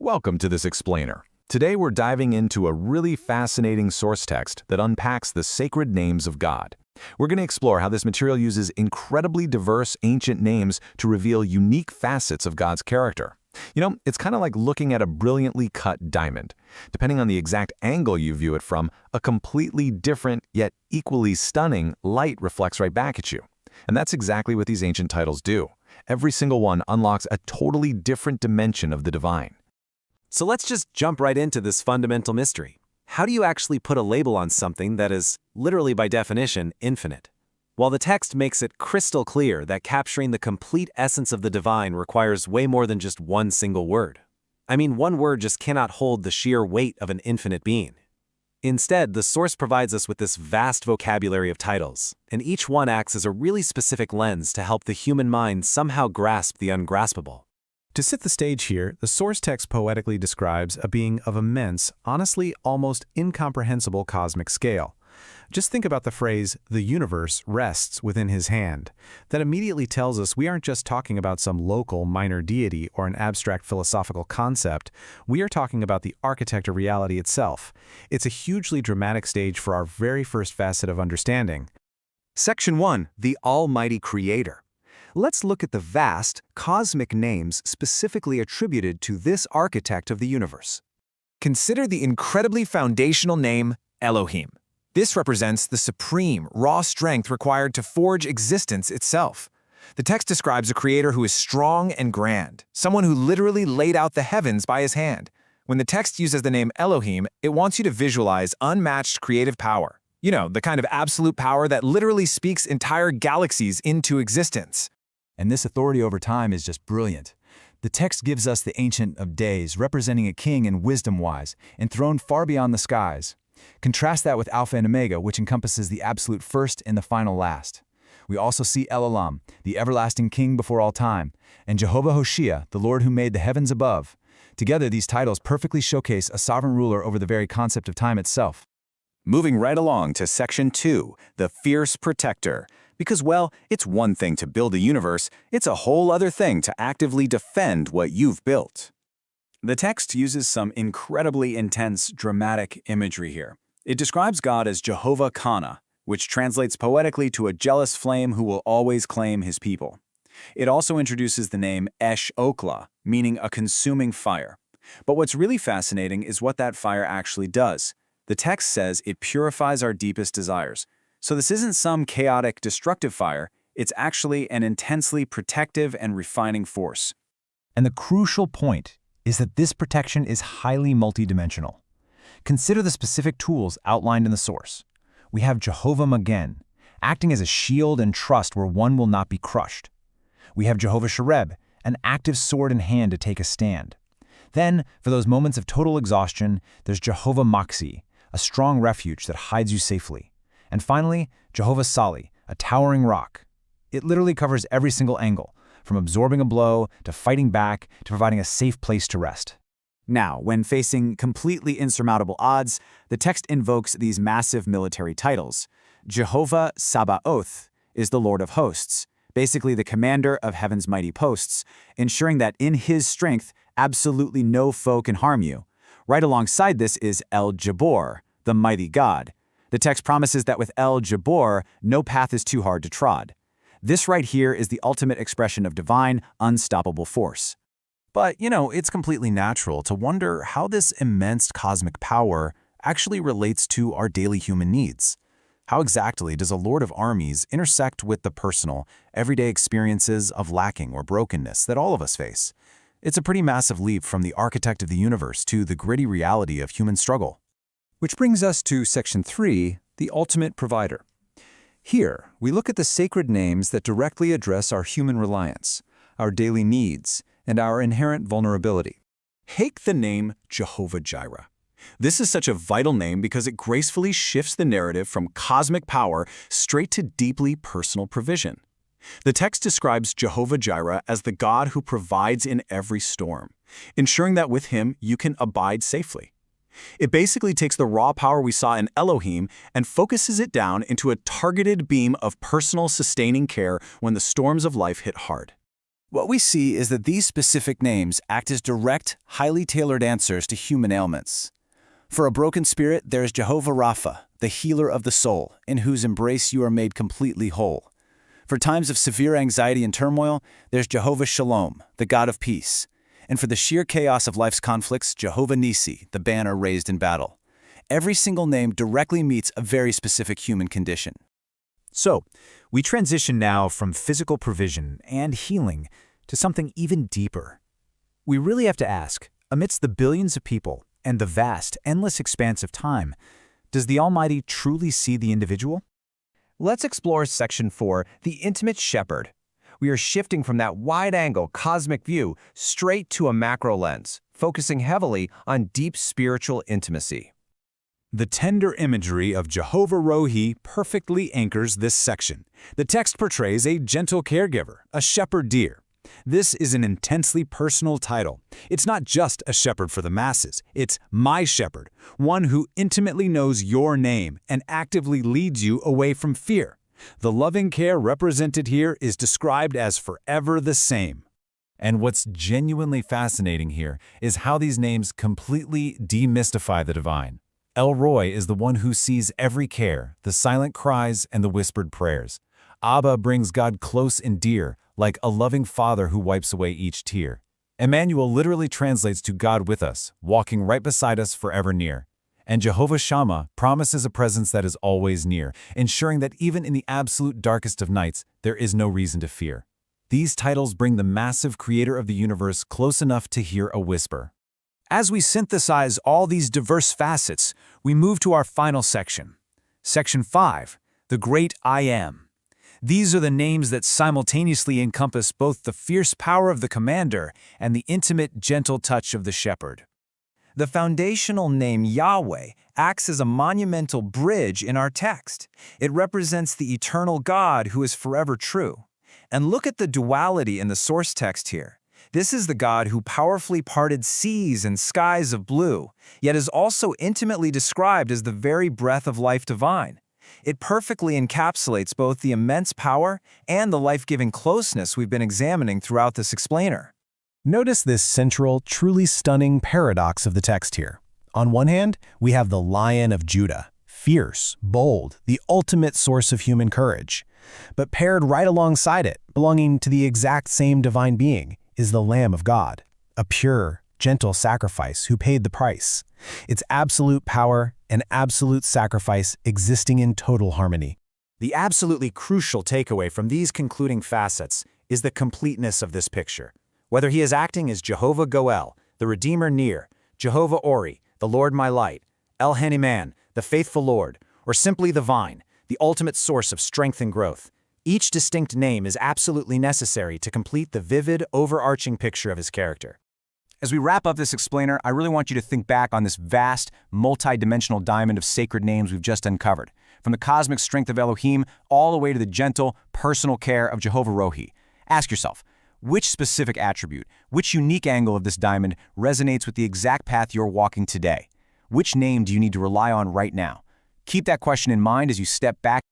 Welcome to this explainer. Today we're diving into a really fascinating source text that unpacks the sacred names of God. We're going to explore how this material uses incredibly diverse ancient names to reveal unique facets of God's character. It's kind of like looking at a brilliantly cut diamond. Depending on the exact angle you view it from, a completely different yet equally stunning light reflects right back at you. And that's exactly what these ancient titles do. Every single one unlocks a totally different dimension of the divine. So let's just jump right into this fundamental mystery. How do you actually put a label on something that is, literally by definition, infinite? While the text makes it crystal clear that capturing the complete essence of the divine requires way more than just one single word. One word just cannot hold the sheer weight of an infinite being. Instead, the source provides us with this vast vocabulary of titles, and each one acts as a really specific lens to help the human mind somehow grasp the ungraspable. To set the stage here, the source text poetically describes a being of immense, honestly almost incomprehensible cosmic scale. Just think about the phrase, "the universe rests within his hand." That immediately tells us we aren't just talking about some local minor deity or an abstract philosophical concept. We are talking about the architect of reality itself. It's a hugely dramatic stage for our very first facet of understanding. Section 1. The Almighty Creator. Let's look at the vast, cosmic names specifically attributed to this architect of the universe. Consider the incredibly foundational name Elohim. This represents the supreme, raw strength required to forge existence itself. The text describes a creator who is strong and grand, someone who literally laid out the heavens by his hand. When the text uses the name Elohim, it wants you to visualize unmatched creative power. The kind of absolute power that literally speaks entire galaxies into existence. And this authority over time is just brilliant. The text gives us the Ancient of Days, representing a king and wisdom-wise, enthroned far beyond the skies. Contrast that with Alpha and Omega, which encompasses the absolute first and the final last. We also see El Olam, the everlasting king before all time, and Jehovah Hoshea, the Lord who made the heavens above. Together, these titles perfectly showcase a sovereign ruler over the very concept of time itself. Moving right along to Section 2, the Fierce Protector. Because, it's one thing to build a universe, it's a whole other thing to actively defend what you've built. The text uses some incredibly intense, dramatic imagery here. It describes God as Jehovah Kana, which translates poetically to a jealous flame who will always claim his people. It also introduces the name Esh Okla, meaning a consuming fire. But what's really fascinating is what that fire actually does. The text says it purifies our deepest desires. So this isn't some chaotic, destructive fire, it's actually an intensely protective and refining force. And the crucial point is that this protection is highly multidimensional. Consider the specific tools outlined in the source. We have Jehovah Magen, acting as a shield and trust where one will not be crushed. We have Jehovah Shereb, an active sword in hand to take a stand. Then, for those moments of total exhaustion, there's Jehovah Moxie, a strong refuge that hides you safely. And finally, Jehovah Sali, a towering rock. It literally covers every single angle, from absorbing a blow to fighting back to providing a safe place to rest. Now, when facing completely insurmountable odds, the text invokes these massive military titles. Jehovah Sabaoth is the Lord of Hosts, basically the commander of heaven's mighty posts, ensuring that in his strength, absolutely no foe can harm you. Right alongside this is El Jabor, the mighty God. The text promises that with El Jabor, no path is too hard to trod. This right here is the ultimate expression of divine, unstoppable force. But, it's completely natural to wonder how this immense cosmic power actually relates to our daily human needs. How exactly does a Lord of Armies intersect with the personal, everyday experiences of lacking or brokenness that all of us face? It's a pretty massive leap from the architect of the universe to the gritty reality of human struggle. Which brings us to Section 3, the Ultimate Provider. Here, we look at the sacred names that directly address our human reliance, our daily needs, and our inherent vulnerability. Take the name Jehovah Jireh. This is such a vital name because it gracefully shifts the narrative from cosmic power straight to deeply personal provision. The text describes Jehovah Jireh as the God who provides in every storm, ensuring that with him you can abide safely. It basically takes the raw power we saw in Elohim and focuses it down into a targeted beam of personal sustaining care when the storms of life hit hard. What we see is that these specific names act as direct, highly tailored answers to human ailments. For a broken spirit, there is Jehovah Rapha, the healer of the soul, in whose embrace you are made completely whole. For times of severe anxiety and turmoil, there's Jehovah Shalom, the God of peace. And for the sheer chaos of life's conflicts, Jehovah Nissi, the banner raised in battle. Every single name directly meets a very specific human condition. So, we transition now from physical provision and healing to something even deeper. We really have to ask, amidst the billions of people and the vast, endless expanse of time, does the Almighty truly see the individual? Let's explore Section 4, the intimate shepherd. We are shifting from that wide-angle cosmic view straight to a macro lens, focusing heavily on deep spiritual intimacy. The tender imagery of Jehovah Rohi perfectly anchors this section. The text portrays a gentle caregiver, a shepherd deer. This is an intensely personal title. It's not just a shepherd for the masses, it's my shepherd, one who intimately knows your name and actively leads you away from fear. The loving care represented here is described as forever the same. And what's genuinely fascinating here is how these names completely demystify the divine. El Roy is the one who sees every care, the silent cries and the whispered prayers. Abba brings God close and dear, like a loving father who wipes away each tear. Emmanuel literally translates to God with us, walking right beside us forever near. And Jehovah Shammah promises a presence that is always near, ensuring that even in the absolute darkest of nights, there is no reason to fear. These titles bring the massive creator of the universe close enough to hear a whisper. As we synthesize all these diverse facets, we move to our final section. Section 5, the Great I Am. These are the names that simultaneously encompass both the fierce power of the commander and the intimate, gentle touch of the shepherd. The foundational name Yahweh acts as a monumental bridge in our text. It represents the eternal God who is forever true. And look at the duality in the source text here. This is the God who powerfully parted seas and skies of blue, yet is also intimately described as the very breath of life divine. It perfectly encapsulates both the immense power and the life-giving closeness we've been examining throughout this explainer. Notice this central, truly stunning paradox of the text here. On one hand, we have the Lion of Judah, fierce, bold, the ultimate source of human courage. But paired right alongside it, belonging to the exact same divine being, is the Lamb of God, a pure, gentle sacrifice who paid the price. Its absolute power and absolute sacrifice existing in total harmony. The absolutely crucial takeaway from these concluding facets is the completeness of this picture. Whether he is acting as Jehovah Goel, the Redeemer near, Jehovah Ori, the Lord my light, El Haniman, the faithful Lord, or simply the vine, the ultimate source of strength and growth, each distinct name is absolutely necessary to complete the vivid, overarching picture of his character. As we wrap up this explainer, I really want you to think back on this vast, multi-dimensional diamond of sacred names we've just uncovered, from the cosmic strength of Elohim all the way to the gentle, personal care of Jehovah Rohi. Ask yourself, which specific attribute, which unique angle of this diamond resonates with the exact path you're walking today? Which name do you need to rely on right now? Keep that question in mind as you step back